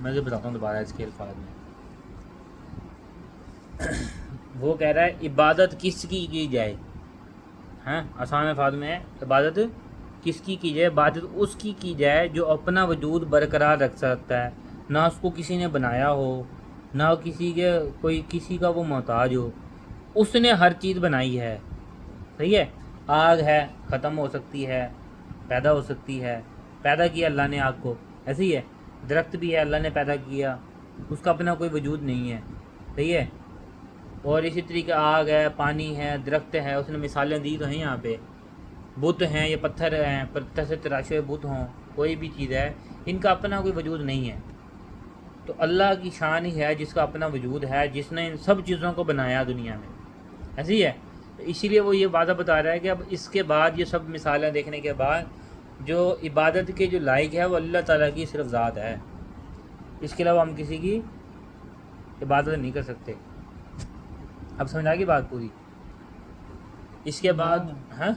میں تو بتاتا ہوں دوبارہ اس کے الفاظ میں. وہ کہہ رہا ہے عبادت کس کی جائے. ہاں آسان الفاظ میں ہے عبادت کس کی جائے. عبادت اس کی جائے جو اپنا وجود برقرار رکھ سکتا ہے، نہ اس کو کسی نے بنایا ہو، نہ کسی کا وہ محتاج ہو. اس نے ہر چیز بنائی ہے. صحیح ہے. آگ ہے، ختم ہو سکتی ہے، پیدا ہو سکتی ہے. پیدا کیا اللہ نے آگ کو، ایسے ہی ہے. درخت بھی ہے، اللہ نے پیدا کیا، اس کا اپنا کوئی وجود نہیں ہے. صحیح ہے. اور اسی طریقے آگ ہے، پانی ہے، درخت ہے، اس نے مثالیں دی تو ہیں یہاں پہ. بت ہیں، یہ پتھر ہیں، پتھر سے تراشے ہوئے بت ہوں، کوئی بھی چیز ہے، ان کا اپنا کوئی وجود نہیں ہے. تو اللہ کی شان ہی ہے جس کا اپنا وجود ہے، جس نے ان سب چیزوں کو بنایا دنیا میں. ایسے ہی ہے. اسی لیے وہ یہ وعدہ بتا رہا ہے کہ اب اس کے بعد یہ سب مثالیں دیکھنے کے بعد جو عبادت کے جو لائق ہے وہ اللہ تعالیٰ کی صرف ذات ہے. اس کے علاوہ ہم کسی کی عبادت نہیں کر سکتے. اب سمجھ آ گئی بات پوری. اس کے بعد ہاں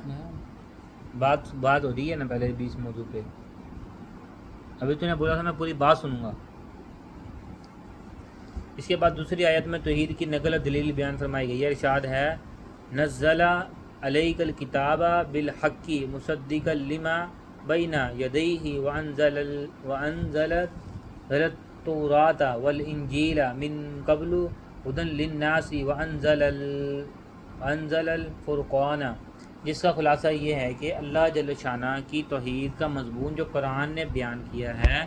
بات ہو رہی ہے نا پہلے بھی اس موضوع پہ. ابھی تو نے بولا تھا میں پوری بات سنوں گا. اس کے بعد دوسری آیت میں توحید کی نقل و دلیل بیان فرمائی گئی ہے. ارشاد ہے نزل علیک الکتاب بالحق مصدقا لما بین یدیہ وانزل التوراۃ والانجیل من قبل ہدی للناس وانزل الفرقان. جس کا خلاصہ یہ ہے کہ اللہ جل شانہ کی توحید کا مضمون جو قرآن نے بیان کیا ہے،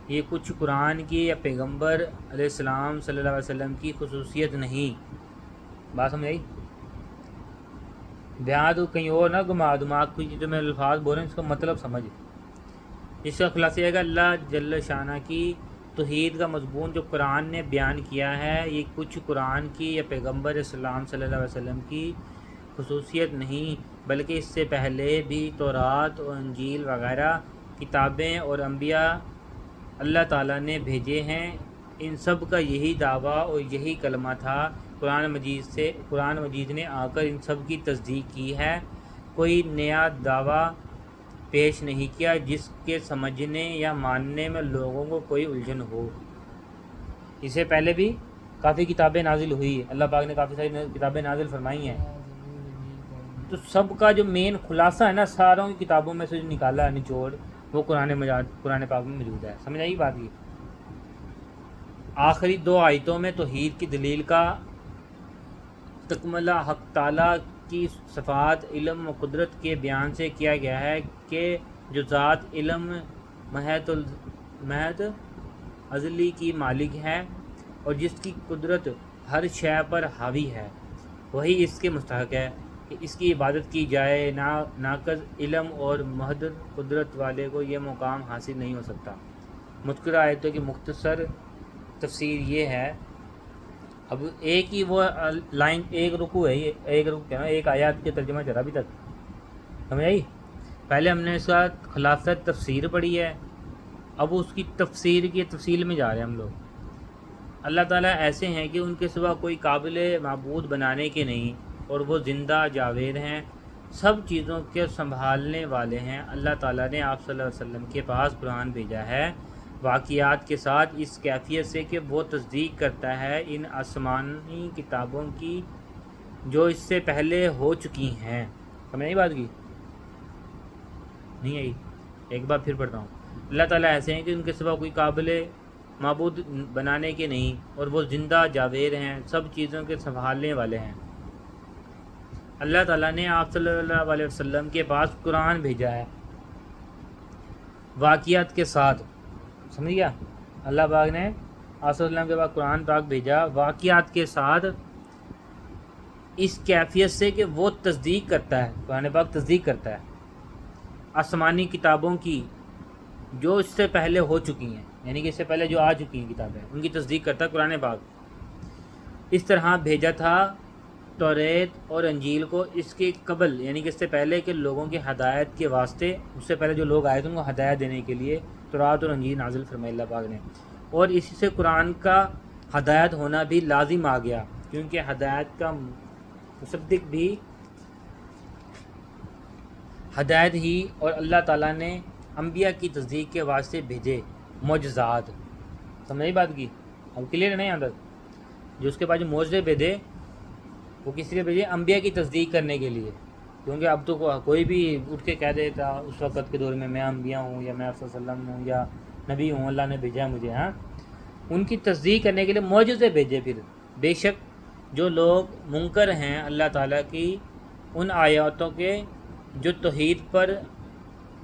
یہ کچھ قرآن کی یا پیغمبر علیہ السلام صلی اللہ علیہ وسلم کی خصوصیت نہیں. بات سمجھ آئی؟ بیان تو کہیں اور نہ گھما دماغ کو، جو میں الفاظ بول رہے ہیں اس کا مطلب سمجھ. اس کا خلاصہ یہ ہے کہ اللہ جل شانہ کی توحید کا مضمون جو قرآن نے بیان کیا ہے، یہ کچھ قرآن کی یا پیغمبر اسلام صلی اللہ علیہ وسلم کی خصوصیت نہیں، بلکہ اس سے پہلے بھی تورات اور انجیل وغیرہ کتابیں اور انبیاء اللہ تعالیٰ نے بھیجے ہیں. ان سب کا یہی دعویٰ اور یہی کلمہ تھا. قرآن مجید نے آ کر ان سب کی تصدیق کی ہے. کوئی نیا دعویٰ پیش نہیں کیا جس کے سمجھنے یا ماننے میں لوگوں کو کوئی الجھن ہو. اس سے پہلے بھی کافی کتابیں نازل ہوئی، اللہ پاک نے کافی ساری کتابیں نازل فرمائی ہیں. تو سب کا جو مین خلاصہ ہے نا، ساروں کی کتابوں میں سے جو نکالا ہے نچوڑ، وہ قرآن پاک میں موجود ہے. سمجھ آئی بات کی؟ آخری دو آیتوں میں توحید کی دلیل کا تکملہ حق تعالیٰ کی صفات علم و قدرت کے بیان سے کیا گیا ہے کہ جو ذات علم محض ازلی کی مالک ہے اور جس کی قدرت ہر شے پر حاوی ہے، وہی اس کے مستحق ہے کہ اس کی عبادت کی جائے. ناقص علم اور محدود قدرت والے کو یہ مقام حاصل نہیں ہو سکتا. مذکورہ آیتوں کی مختصر تفسیر یہ ہے. اب ایک ہی وہ لائن، ایک رکوع ہے، ایک آیات کے ترجمہ چلا ابھی تک. سمجھ آئی؟ پہلے ہم نے اس کا خلاصہ تفسیر پڑھی ہے، اب اس کی تفصیل میں جا رہے ہیں ہم لوگ. اللہ تعالیٰ ایسے ہیں کہ ان کے سوا کوئی قابل معبود بنانے کے نہیں، اور وہ زندہ جاوید ہیں، سب چیزوں کے سنبھالنے والے ہیں. اللہ تعالیٰ نے آپ صلی اللہ علیہ وسلم کے پاس قرآن بھیجا ہے واقعات کے ساتھ، اس کیفیت سے کہ وہ تصدیق کرتا ہے ان آسمانی کتابوں کی جو اس سے پہلے ہو چکی ہیں. سمجھ نہیں بات کی؟ نہیں آئی؟ ایک بار پھر پڑھتا ہوں. اللہ تعالیٰ ایسے ہیں کہ ان کے سوا کوئی قابل معبود بنانے کے نہیں، اور وہ زندہ جاوید ہیں، سب چیزوں کے سنبھالنے والے ہیں. اللہ تعالیٰ نے آپ صلی اللہ علیہ وسلم کے پاس قرآن بھیجا ہے واقعات کے ساتھ. سمجھ گیا؟ اللہ پاک نے آپ صلی اللہ علیہ وسلم کے پاس قرآن پاک بھیجا واقعات کے ساتھ، اس کیفیت سے کہ وہ تصدیق کرتا ہے، قرآن پاک تصدیق کرتا ہے آسمانی کتابوں کی جو اس سے پہلے ہو چکی ہیں، یعنی کہ اس سے پہلے جو آ چکی ہیں کتابیں، ان کی تصدیق کرتا ہے قرآن پاک. اس طرح بھیجا تھا توریت اور انجیل کو اس کے قبل، یعنی کہ اس سے پہلے کہ لوگوں کی ہدایت کے واسطے، اس سے پہلے جو لوگ آئے تھے ان کو ہدایت دینے کے لیے تورات اور انجیل نازل فرمائی اللہ پاک نے. اور اسی سے قرآن کا ہدایت ہونا بھی لازم آ گیا، کیونکہ ہدایت کا مصدق بھی ہدایت ہی اور اللہ تعالیٰ نے انبیاء کی تصدیق کے واسطے بھیجے معجزات. سمجھ بات کی؟ اب کلیئر نہیں آتا؟ جو اس کے بعد جو معجزے بھیجے وہ کس لیے بھیجے؟ انبیاء کی تصدیق کرنے کے لیے. کیونکہ اب تو کوئی بھی اٹھ کے کہہ دیتا اس وقت کے دور میں انبیاء ہوں یا میں آپ صلی اللہ علیہ وسلم ہوں یا نبی ہوں، اللہ نے بھیجا ہے مجھے. ہاں، ان کی تصدیق کرنے کے لیے معجزے بھیجے. پھر بے شک جو لوگ منکر ہیں اللہ تعالیٰ کی ان آیاتوں کے جو توحید پر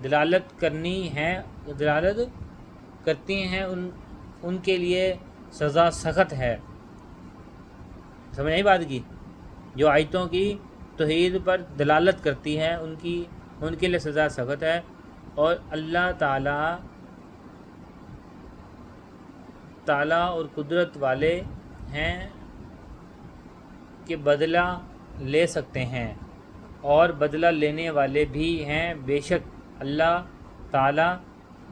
دلالت کرتی ہیں ان کے لیے سزا سخت ہے. سمجھ نہیں بات کی؟ جو آیتوں کی توحید پر دلالت کرتی ہے ان کے لیے سزا سخت ہے. اور اللہ تعالیٰ اور قدرت والے ہیں کہ بدلہ لے سکتے ہیں اور بدلہ لینے والے بھی ہیں. بے شک اللہ تعالیٰ،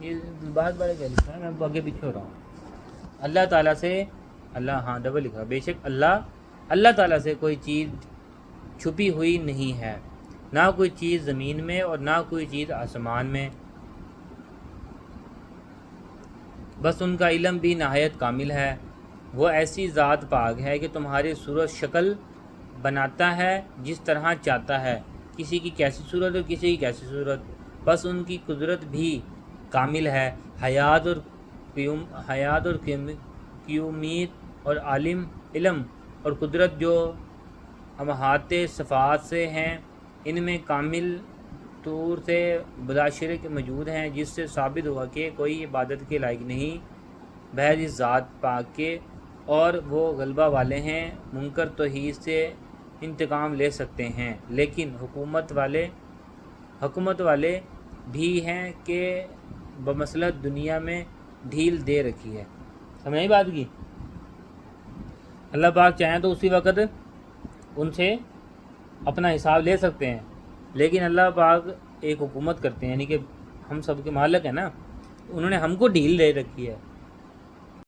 یہ بات بڑے کیا لکھا ہے، میں آگے پیچھے ہو رہا ہوں. اللہ تعالیٰ سے ڈبل لکھا، بے شک اللہ تعالیٰ سے کوئی چیز چھپی ہوئی نہیں ہے، نہ کوئی چیز زمین میں اور نہ کوئی چیز آسمان میں. بس ان کا علم بھی نہایت کامل ہے. وہ ایسی ذات پاک ہے کہ تمہاری صورت شکل بناتا ہے جس طرح چاہتا ہے، کسی کی کیسی صورت اور کسی کی کیسی صورت. بس ان کی قدرت بھی کامل ہے. حیات اور قیومیت اور علم اور قدرت جو امہات صفات سے ہیں، ان میں کامل طور سے بلا شرک موجود ہیں، جس سے ثابت ہوا کہ کوئی عبادت کے لائق نہیں بغیر اس ذات پاک کے، اور وہ غلبہ والے ہیں. منکر توحید سے انتقام لے سکتے ہیں، لیکن حکومت والے بھی ہیں کہ بمصلحت دنیا میں ڈھیل دے رکھی ہے. سمجھ نہیں بات کی؟ اللہ پاک چاہیں تو اسی وقت ان سے اپنا حساب لے سکتے ہیں، لیکن اللہ پاک ایک حکومت کرتے ہیں، یعنی کہ ہم سب کے مالک ہیں نا، انہوں نے ہم کو ڈھیل دے رکھی ہے.